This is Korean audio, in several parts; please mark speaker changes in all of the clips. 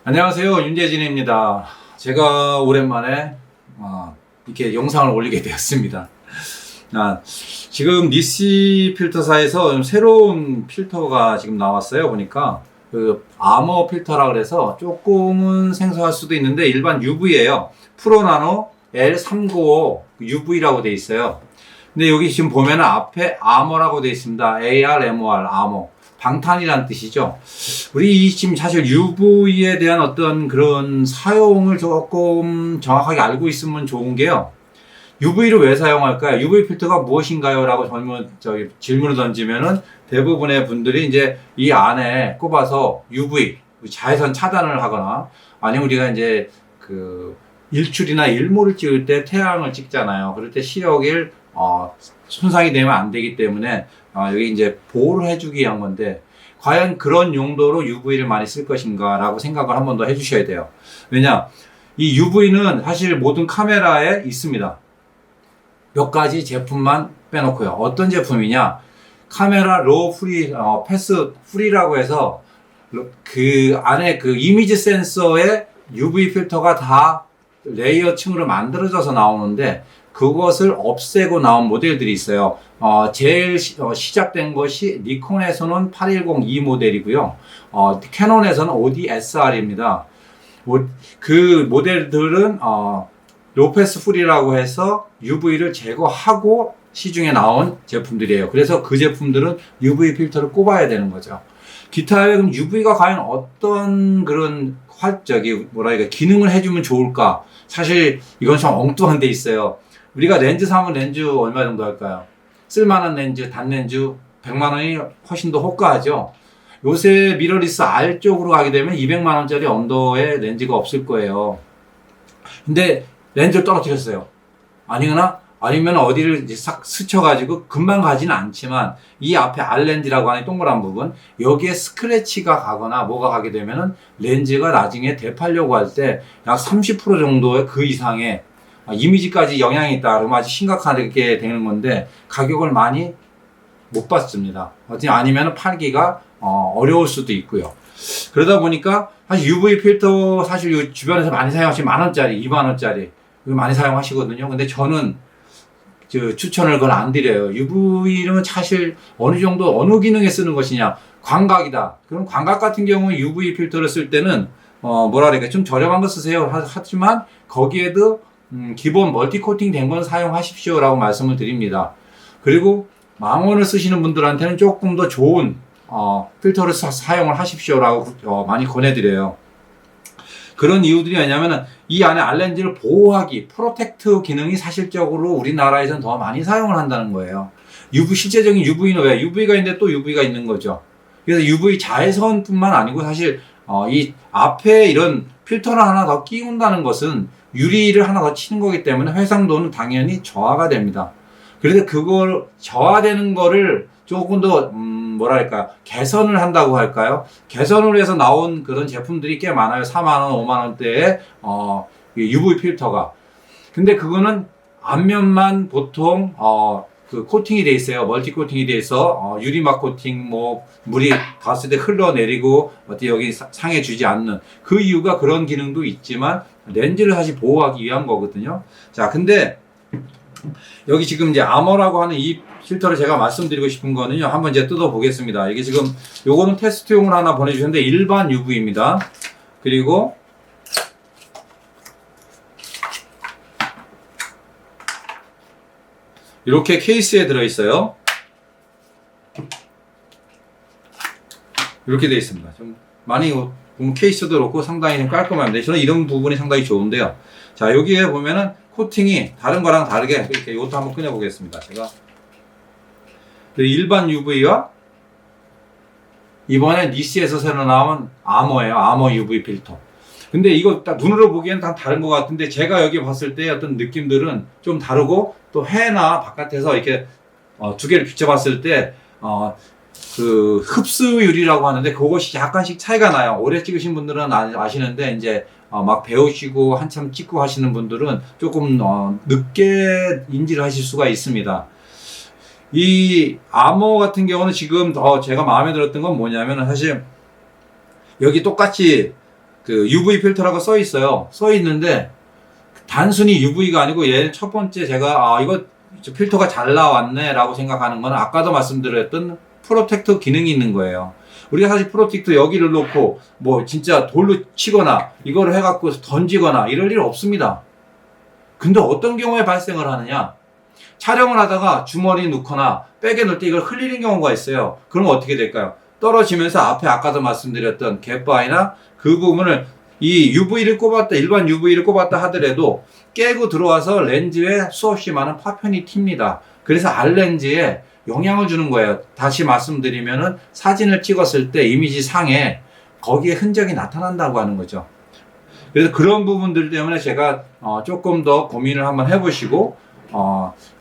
Speaker 1: 안녕하세요, 윤재진입니다. 제가 오랜만에 이렇게 영상을 올리게 되었습니다. 지금 니시 필터사에서 새로운 필터가 지금 나왔어요. 보니까 그 아머 필터라 그래서 조금은 생소할 수도 있는데 일반 UV예요. 프로나노 L395 UV라고 돼 있어요. 근데 여기 지금 보면 앞에 아머라고 돼 있습니다. ARMOR, 아머. 방탄이란 뜻이죠. 우리 지금 사실 UV에 대한 어떤 그런 사용을 조금 정확하게 알고 있으면 좋은 게요. UV를 왜 사용할까요? UV 필터가 무엇인가요? 라고 질문을 던지면은 대부분의 분들이 이제 이 안에 꼽아서 UV, 자외선 차단을 하거나 아니면 우리가 이제 그 일출이나 일몰을 찍을 때 태양을 찍잖아요. 그럴 때 시력을 손상이 되면 안 되기 때문에 여기 이제 보호를 해주기 위한 건데 과연 그런 용도로 UV를 많이 쓸 것인가 라고 생각을 한 번 더 해주셔야 돼요. 왜냐, 이 UV는 사실 모든 카메라에 있습니다. 몇 가지 제품만 빼놓고요. 어떤 제품이냐, 카메라 로우 프리, 패스 프리라고 해서 그 안에 그 이미지 센서에 UV 필터가 다 레이어층으로 만들어져서 나오는데 그것을 없애고 나온 모델들이 있어요. 제일 시작된 것이 니콘에서는 8102 모델이고요. 캐논에서는 OD-SR입니다. 그 모델들은 로패스 프리라고 해서 UV를 제거하고 시중에 나온 제품들이에요. 그래서 그 제품들은 UV 필터를 꼽아야 되는 거죠. 기타에 그럼 UV가 과연 어떤 그런 기능을 해주면 좋을까? 사실 이건 좀 엉뚱한 데 있어요. 우리가 렌즈 사면 렌즈 얼마 정도 할까요? 쓸만한 렌즈, 단렌즈 100만 원이 훨씬 더 호가하죠. 요새 미러리스 R 쪽으로 가게 되면 200만 원짜리 언더의 렌즈가 없을 거예요. 근데 렌즈를 떨어뜨렸어요. 아니면 어디를 이제 싹 스쳐가지고 금방 가지는 않지만 이 앞에 R 렌즈라고 하는 동그란 부분 여기에 스크래치가 가거나 뭐가 가게 되면은 렌즈가 나중에 되팔려고 할 때 약 30% 정도의 그 이상의 이미지까지 영향이 있다 그러면 아주 심각하게 되는 건데 가격을 많이 못 받습니다. 아니면 팔기가 어려울 수도 있고요. 그러다 보니까 사실 UV 필터 사실 주변에서 많이 사용하시면 10,000원짜리, 20,000원짜리 많이 사용하시거든요. 근데 저는 추천을 그건 안 드려요. UV는 사실 어느 정도 어느 기능에 쓰는 것이냐, 광각이다. 그럼 광각 같은 경우는 UV 필터를 쓸 때는 좀 저렴한 거 쓰세요. 하지만 거기에도 기본 멀티 코팅 된 건 사용하십시오 라고 말씀을 드립니다. 그리고 망원을 쓰시는 분들한테는 조금 더 좋은 필터를 사용을 하십시오 라고 많이 권해드려요. 그런 이유들이 왜냐면은 이 안에 알렌즈를 보호하기, 프로텍트 기능이 사실적으로 우리나라에서는 더 많이 사용을 한다는 거예요. 실제적인 UV는 왜? UV가 있는데 또 UV가 있는 거죠. 그래서 UV 자외선뿐만 아니고 사실 이 앞에 이런 필터를 하나 더 끼운다는 것은 유리를 하나 더 치는 거기 때문에 해상도는 당연히 저하가 됩니다. 그래서 그걸 저하되는 거를 조금 더 개선을 한다고 할까요? 개선을 해서 나온 그런 제품들이 꽤 많아요. 4만 원, 5만 원대의 UV 필터가. 근데 그거는 앞면만 보통 그 코팅이 돼 있어요. 멀티 코팅이 돼 있어 유리막 코팅, 물이 닿았을 때 흘러내리고 여기 상해 주지 않는 그 이유가 그런 기능도 있지만 렌즈를 사실 보호하기 위한 거거든요. 자, 근데 여기 지금 이제 아머라고 하는 이 필터를 제가 말씀드리고 싶은 거는요. 한번 이제 뜯어 보겠습니다. 이게 지금 요거는 테스트용으로 하나 보내주셨는데 일반 UV입니다. 그리고 이렇게 케이스에 들어있어요. 이렇게 되어 있습니다. 좀 많이 보면 케이스도 그렇고 상당히 좀 깔끔합니다. 저는 이런 부분이 상당히 좋은데요. 자, 여기에 보면은 코팅이 다른 거랑 다르게 이렇게 이것도 한번 꺼내 보겠습니다. 제가 일반 UV와 이번에 니시에서 새로 나온 아머예요. 아머 UV 필터. 근데 이거 딱 눈으로 보기에는 다 다른 것 같은데 제가 여기 봤을 때 어떤 느낌들은 좀 다르고 또 해나 바깥에서 이렇게 두 개를 비춰봤을 때 그 흡수율이라고 하는데 그것이 약간씩 차이가 나요. 오래 찍으신 분들은 아시는데 이제 막 배우시고 한참 찍고 하시는 분들은 조금 늦게 인지를 하실 수가 있습니다. 이 아머 같은 경우는 지금 제가 마음에 들었던 건 뭐냐면 사실 여기 똑같이 그 UV 필터라고 써 있어요. 써 있는데 단순히 UV가 아니고 얘 첫 번째 제가 이거 필터가 잘 나왔네 라고 생각하는 건 아까도 말씀드렸던 프로텍터 기능이 있는 거예요. 우리가 사실 프로텍터 여기를 놓고 뭐 진짜 돌로 치거나 이거를 해갖고 던지거나 이럴 일 없습니다. 근데 어떤 경우에 발생을 하느냐, 촬영을 하다가 주머니에 넣거나 백에 넣을 때 이걸 흘리는 경우가 있어요. 그러면 어떻게 될까요? 떨어지면서 앞에 아까도 말씀드렸던 갯바위나 그 부분을 이 UV를 꼽았다, 일반 UV를 꼽았다 하더라도 깨고 들어와서 렌즈에 수없이 많은 파편이 튑니다. 그래서 알렌즈에 영향을 주는 거예요. 다시 말씀드리면은 사진을 찍었을 때 이미지 상에 거기에 흔적이 나타난다고 하는 거죠. 그래서 그런 부분들 때문에 제가 조금 더 고민을 한번 해보시고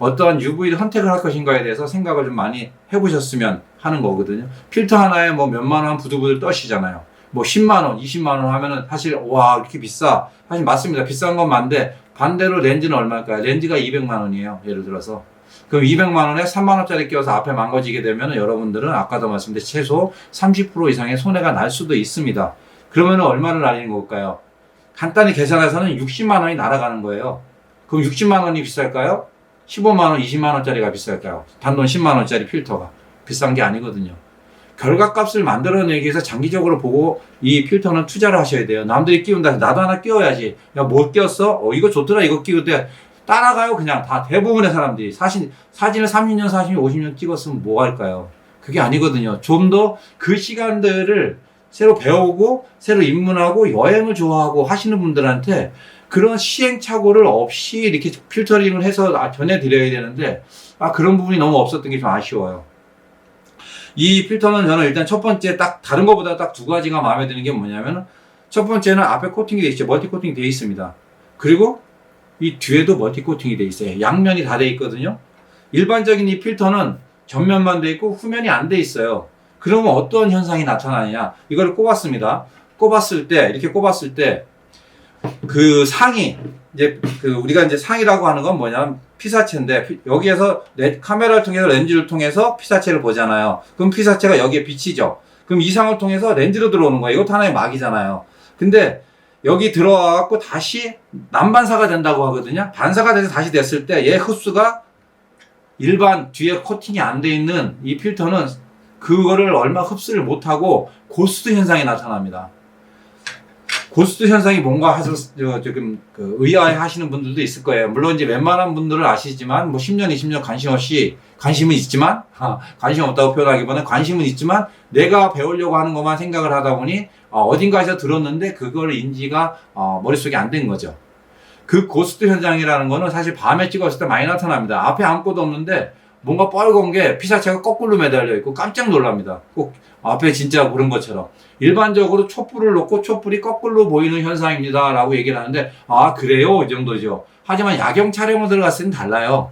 Speaker 1: 어떠한 UV를 선택을 할 것인가에 대해서 생각을 좀 많이 해보셨으면 하는 거거든요. 필터 하나에 뭐 몇만 원 부들부들 떠시잖아요. 뭐 10만 원, 20만 원 하면은 사실 와 이렇게 비싸. 사실 맞습니다. 비싼 건 맞는데 반대로 렌즈는 얼마일까요? 렌즈가 200만 원이에요. 예를 들어서. 그럼 200만 원에 3만 원짜리 끼워서 앞에 망가지게 되면 여러분들은 아까도 말씀드린 최소 30% 이상의 손해가 날 수도 있습니다. 그러면 얼마를 날리는 걸까요? 간단히 계산해서는 60만 원이 날아가는 거예요. 그럼 60만 원이 비쌀까요? 15만 원, 20만 원짜리가 비쌀까요? 단돈 10만 원짜리 필터가 비싼 게 아니거든요. 결과값을 만들어내기 위해서 장기적으로 보고 이 필터는 투자를 하셔야 돼요. 남들이 끼운다. 나도 하나 끼워야지. 야, 뭘 끼웠어? 이거 좋더라. 이거 끼우대. 따라가요. 그냥 다 대부분의 사람들이. 사진을 30년, 40년, 50년 찍었으면 뭐 할까요? 그게 아니거든요. 좀 더 그 시간들을 새로 배우고 새로 입문하고 여행을 좋아하고 하시는 분들한테 그런 시행착오를 없이 이렇게 필터링을 해서 전해드려야 되는데 그런 부분이 너무 없었던 게 좀 아쉬워요. 이 필터는 저는 일단 첫 번째 딱 다른 것보다 딱 두 가지가 마음에 드는 게 뭐냐면 첫 번째는 앞에 코팅이 되어 있죠. 멀티 코팅이 되어 있습니다. 그리고 이 뒤에도 멀티 코팅이 되어 있어요. 양면이 다 되어 있거든요. 일반적인 이 필터는 전면만 되어 있고 후면이 안 되어 있어요. 그러면 어떤 현상이 나타나느냐? 이거를 꼽았습니다. 이렇게 꼽았을 때 그 상이 이제 우리가 이제 상이라고 하는 건 뭐냐면 피사체인데 여기에서 카메라를 통해서 렌즈를 통해서 피사체를 보잖아요. 그럼 피사체가 여기에 비치죠. 그럼 이 상을 통해서 렌즈로 들어오는 거예요. 이것도 하나의 막이잖아요. 근데 여기 들어와갖고 다시 난반사가 된다고 하거든요. 반사가 돼서 다시 됐을 때 얘 흡수가 일반 뒤에 코팅이 안 돼 있는 이 필터는 그거를 얼마 흡수를 못하고 고스트 현상이 나타납니다. 고스트 현상이 뭔가 해서 조금 의아해 하시는 분들도 있을 거예요. 물론 이제 웬만한 분들은 아시지만 뭐 10년, 20년 관심은 있지만 관심 없다고 표현하기보다는 관심은 있지만 내가 배우려고 하는 것만 생각을 하다 보니 어딘가에서 들었는데 그걸 인지가 머릿속에 안 된 거죠. 그 고스트 현상이라는 거는 사실 밤에 찍었을 때 많이 나타납니다. 앞에 아무것도 없는데 뭔가 빨간 게 피사체가 거꾸로 매달려 있고 깜짝 놀랍니다. 꼭 앞에 진짜 그런 것처럼. 일반적으로 촛불을 놓고 촛불이 거꾸로 보이는 현상입니다 라고 얘기를 하는데 그래요? 이 정도죠. 하지만 야경 촬영을 들어갔을 땐 달라요.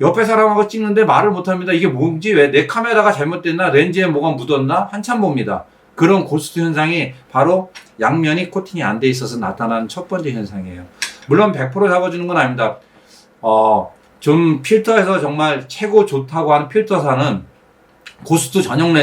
Speaker 1: 옆에 사람하고 찍는데 말을 못합니다. 이게 뭔지, 왜 내 카메라가 잘못됐나, 렌즈에 뭐가 묻었나 한참 봅니다. 그런 고스트 현상이 바로 양면이 코팅이 안 돼 있어서 나타나는 첫 번째 현상이에요. 물론 100% 잡아주는 건 아닙니다. 좀 필터에서 정말 최고 좋다고 하는 필터사는 고스트 전용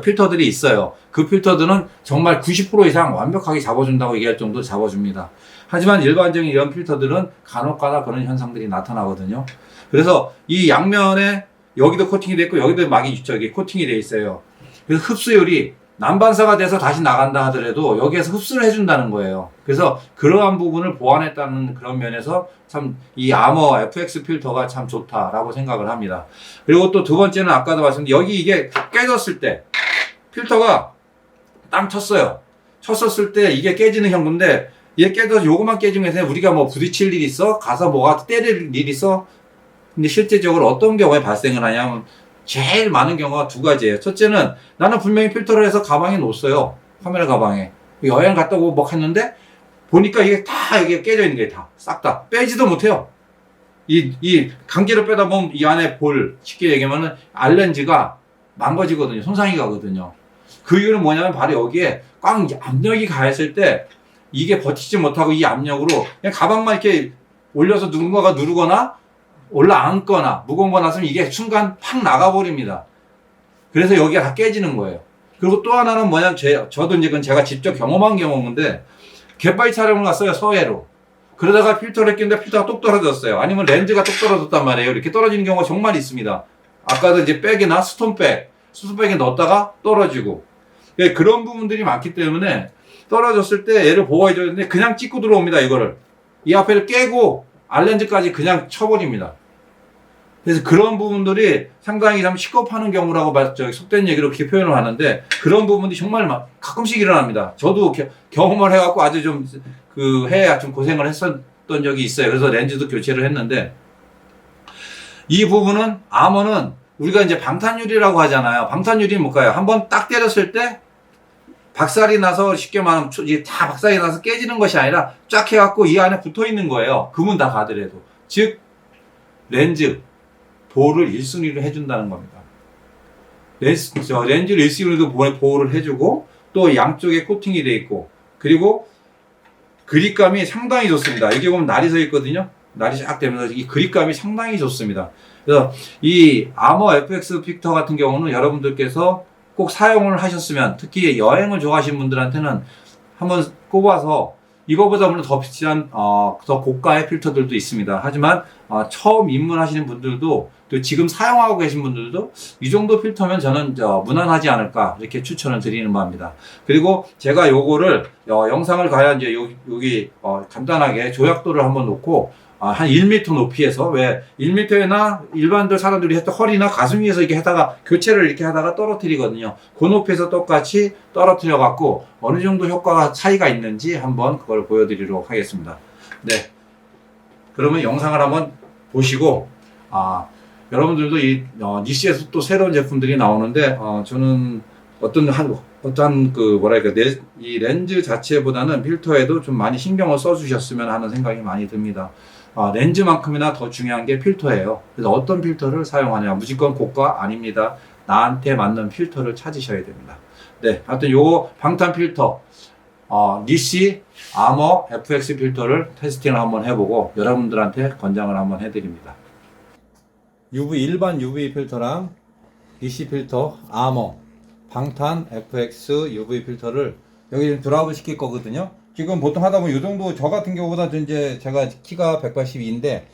Speaker 1: 필터들이 있어요. 그 필터들은 정말 90% 이상 완벽하게 잡아준다고 얘기할 정도로 잡아줍니다. 하지만 일반적인 이런 필터들은 간혹가다 그런 현상들이 나타나거든요. 그래서 이 양면에 여기도 코팅이 돼 있고 여기도 막이 코팅이 돼 있어요. 그래서 흡수율이 난반사가 돼서 다시 나간다 하더라도 여기에서 흡수를 해준다는 거예요. 그래서 그러한 부분을 보완했다는 그런 면에서 참 이 아머 FX 필터가 참 좋다라고 생각을 합니다. 그리고 또 두 번째는 아까도 말씀드린 여기 이게 깨졌을 때 필터가 땅 쳤어요. 쳤었을 때 이게 깨지는 형국인데 얘 깨져서 요것만 깨지면 우리가 뭐 부딪힐 일이 있어? 가서 뭐가 때릴 일이 있어? 근데 실제적으로 어떤 경우에 발생을 하냐면 제일 많은 경우가 두 가지예요. 첫째는 나는 분명히 필터를 해서 가방에 놓았어요. 카메라 가방에. 여행 갔다 오고 뭐 했는데 보니까 이게 다 이게 깨져 있는 게 다 싹 다 빼지도 못해요. 이 강제로 빼다 보면 이 안에 쉽게 얘기하면은 알렌즈가 망가지거든요. 손상이 가거든요. 그 이유는 뭐냐면 바로 여기에 꽉 압력이 가했을 때 이게 버티지 못하고 이 압력으로 그냥 가방만 이렇게 올려서 누군가가 누르거나 올라앉거나 무거운 거 나서면 이게 순간 팍 나가버립니다. 그래서 여기가 다 깨지는 거예요. 그리고 또 하나는 뭐냐면 저도 이제 그건 제가 직접 경험한 경험인데 갯바위 촬영을 갔어요, 서해로. 그러다가 필터를 꼈는데 필터가 똑 떨어졌어요. 아니면 렌즈가 똑 떨어졌단 말이에요. 이렇게 떨어지는 경우가 정말 있습니다. 아까도 이제 백이나 스톤백에 넣었다가 떨어지고. 그런 부분들이 많기 때문에 떨어졌을 때 얘를 보호해줘야 되는데 그냥 찍고 들어옵니다, 이거를. 이 앞에를 깨고 알렌즈까지 그냥 쳐버립니다. 그래서 그런 부분들이 상당히 좀 식겁하는 경우라고 속된 얘기로 그렇게 표현을 하는데 그런 부분이 정말 가끔씩 일어납니다. 저도 경험을 해갖고 아주 좀 해야 좀 고생을 했었던 적이 있어요. 그래서 렌즈도 교체를 했는데 이 부분은 아머는 우리가 이제 방탄유리라고 하잖아요. 방탄유리는 뭘까요? 한번 딱 때렸을 때 박살이 나서 쉽게 말하면 다 박살이 나서 깨지는 것이 아니라 쫙 해갖고 이 안에 붙어 있는 거예요. 금은 다 가더라도. 즉 렌즈 보호를 1순위로 해준다는 겁니다. 렌즈를 1순위로 보호를 해주고 또 양쪽에 코팅이 돼 있고 그리고 그립감이 상당히 좋습니다. 여기 보면 날이 서 있거든요. 날이 쫙 되면서 이 그립감이 상당히 좋습니다. 그래서 이 아머 FX 픽터 같은 경우는 여러분들께서 꼭 사용을 하셨으면 특히 여행을 좋아하시는 분들한테는 한번 꼽아서 이거보다 물론 더 비싼 더 고가의 필터들도 있습니다. 하지만 처음 입문하시는 분들도 또 지금 사용하고 계신 분들도 이 정도 필터면 저는 무난하지 않을까 이렇게 추천을 드리는 바입니다. 그리고 제가 요거를 영상을 가야 이제 여기 간단하게 조약도를 한번 놓고 한 1m 높이에서 왜 1m나 일반들 사람들이 했던 허리나 가슴 위에서 이렇게 하다가 교체를 이렇게 하다가 떨어뜨리거든요. 그 높이에서 똑같이 떨어뜨려 갖고 어느 정도 효과가 차이가 있는지 한번 그걸 보여드리도록 하겠습니다. 네. 그러면 영상을 한번 보시고 여러분들도 이 니시에서 또 새로운 제품들이 나오는데 저는 이 렌즈 자체보다는 필터에도 좀 많이 신경을 써주셨으면 하는 생각이 많이 듭니다. 렌즈만큼이나 더 중요한 게 필터예요. 그래서 어떤 필터를 사용하냐, 무조건 고가 아닙니다. 나한테 맞는 필터를 찾으셔야 됩니다. 네, 하여튼 요 방탄 필터 니시 아머 FX 필터를 테스팅을 한번 해보고 여러분들한테 권장을 한번 해드립니다. 일반 UV 필터랑 니시 필터 아머 방탄 FX UV 필터를 여기 좀 드랍을 시킬 거거든요. 지금 보통 하다 보면 이 정도, 저 같은 경우보다 이제 제가 키가 182인데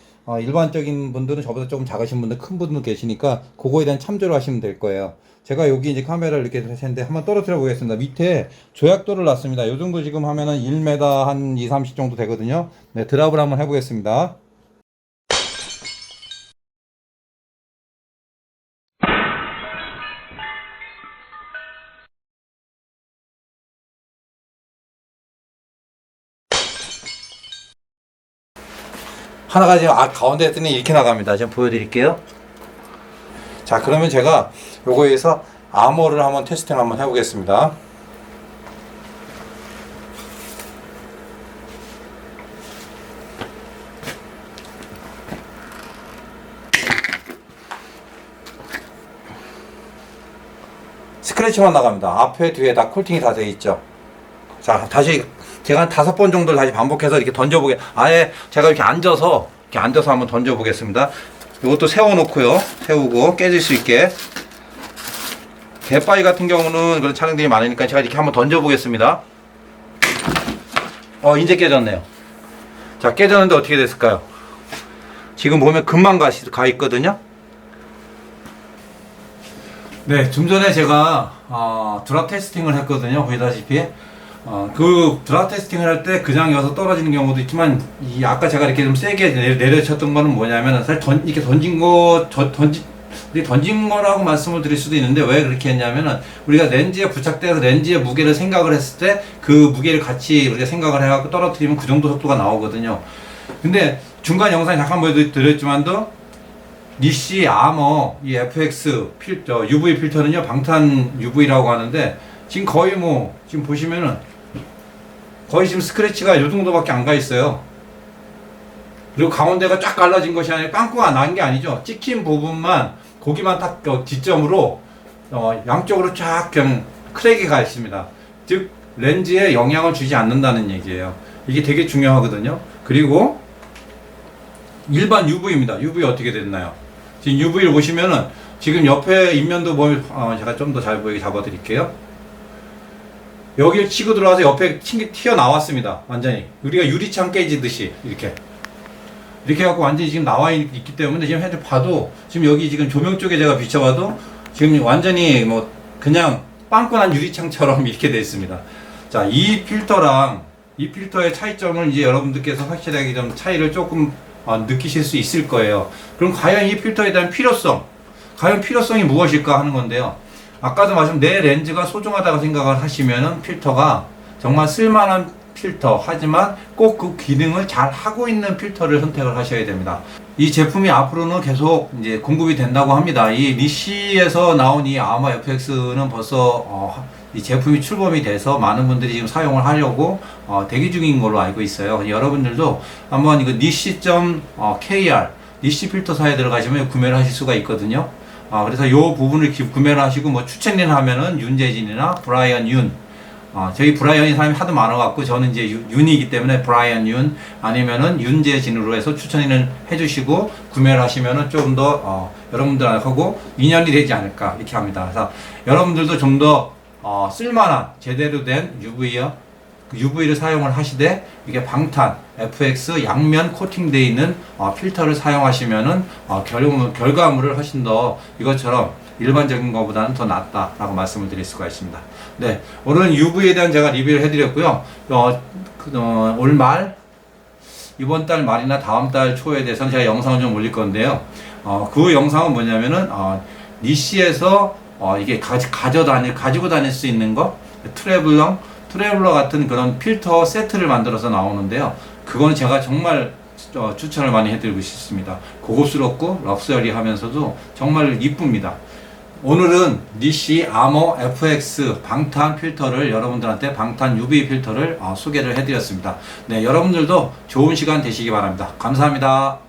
Speaker 1: 일반적인 분들은 저보다 조금 작으신 분들, 큰 분들 계시니까 그거에 대한 참조를 하시면 될 거예요. 제가 여기 이제 카메라를 이렇게 했는데 한번 떨어뜨려 보겠습니다. 밑에 조약도를 놨습니다. 이 정도 지금 하면은 1m 한 2, 30 정도 되거든요. 네, 드랍을 한번 해보겠습니다. 하나가 이제 가운데 했더니 이렇게 나갑니다. 지금 보여드릴게요. 자, 그러면 제가 요거에서 아머를 한번 테스팅 한번 해보겠습니다. 스크래치만 나갑니다. 앞에 뒤에 다 콜팅이 다 되어 있죠. 자, 다시 제가 한 5번 정도를 다시 반복해서 이렇게 던져보게, 아예 제가 이렇게 앉아서 한번 던져보겠습니다. 이것도 세워놓고요. 세우고 깨질 수 있게. 갯바위 같은 경우는 그런 차량들이 많으니까 제가 이렇게 한번 던져보겠습니다. 이제 깨졌네요. 자, 깨졌는데 어떻게 됐을까요? 지금 보면 금방 가 있거든요. 네, 좀 전에 제가 드랍 테스팅을 했거든요. 보시다시피 그 드랍 테스팅을 할 때 그냥 여기서 떨어지는 경우도 있지만 아까 제가 이렇게 좀 세게 내려쳤던 거는 뭐냐면 사실 이렇게 던진 거라고 말씀을 드릴 수도 있는데 왜 그렇게 했냐면은 우리가 렌즈에 부착돼서 렌즈의 무게를 생각을 했을 때 그 무게를 같이 우리가 생각을 해갖고 떨어뜨리면 그 정도 속도가 나오거든요. 근데 중간 영상에 잠깐 보여드렸지만도 니시 아머 이 FX UV 필터는요 방탄 UV라고 하는데 지금 거의 지금 보시면은 거의 지금 스크래치가 이 정도밖에 안 가 있어요. 그리고 가운데가 쫙 갈라진 것이 아니라 빵꾸가 난 게 아니죠. 찍힌 부분만 거기만 딱 뒷점으로 양쪽으로 쫙 그냥 크랙이 가 있습니다. 즉 렌즈에 영향을 주지 않는다는 얘기예요. 이게 되게 중요하거든요. 그리고 일반 UV입니다. UV 어떻게 됐나요? 지금 UV를 보시면은 지금 옆에 인면도 제가 좀 더 잘 보이게 잡아 드릴게요. 여기를 치고 들어와서 옆에 튀어나왔습니다. 완전히 우리가 유리창 깨지듯이 이렇게 해갖고 완전히 지금 나와 있기 때문에 지금 현재 봐도 지금 여기 지금 조명 쪽에 제가 비춰봐도 지금 완전히 뭐 그냥 빵꾸난 유리창처럼 이렇게 되어 있습니다. 자, 이 필터의 차이점을 이제 여러분들께서 확실하게 좀 차이를 조금 느끼실 수 있을 거예요. 그럼 과연 이 필터에 대한 필요성이 무엇일까 하는 건데요. 아까도 말씀 내 렌즈가 소중하다고 생각을 하시면은 필터가 정말 쓸만한 필터, 하지만 꼭 그 기능을 잘 하고 있는 필터를 선택을 하셔야 됩니다. 이 제품이 앞으로는 계속 이제 공급이 된다고 합니다. 이 니시에서 나온 이 아마 FX는 벌써 이 제품이 출범이 돼서 많은 분들이 지금 사용을 하려고 대기 중인 걸로 알고 있어요. 여러분들도 한번 이거 nishi.kr 니시 필터사에 들어가시면 구매를 하실 수가 있거든요. 그래서 이 부분을 구매를 하시고 뭐 추천을 하면은 윤재진이나 브라이언 윤, 저희 브라이언이 사람이 하도 많아갖고 저는 이제 윤이기 때문에 브라이언 윤 아니면은 윤재진으로 해서 추천을 해주시고 구매를 하시면은 조금 더 여러분들하고 인연이 되지 않을까 이렇게 합니다. 그래서 여러분들도 좀 더 쓸만한 제대로 된 UV를 사용을 하시되 이게 방탄 FX 양면 코팅되어 있는 필터를 사용하시면은 결과물을 훨씬 더 이것처럼 일반적인 것보다는 더 낫다라고 말씀을 드릴 수가 있습니다. 네, 오늘은 UV에 대한 제가 리뷰를 해드렸고요. 올 말, 이번 달 말이나 다음 달 초에 대해서는 제가 영상을 좀 올릴 건데요. 그 영상은 뭐냐면은 니시에서 이게 가지고 다닐 수 있는 거, 트래블러 같은 그런 필터 세트를 만들어서 나오는데요. 그거는 제가 정말 추천을 많이 해드리고 싶습니다. 고급스럽고 럭셔리하면서도 정말 이쁩니다. 오늘은 니시 아머 FX 방탄 필터를 여러분들한테 방탄 UV 필터를 소개를 해드렸습니다. 네, 여러분들도 좋은 시간 되시기 바랍니다. 감사합니다.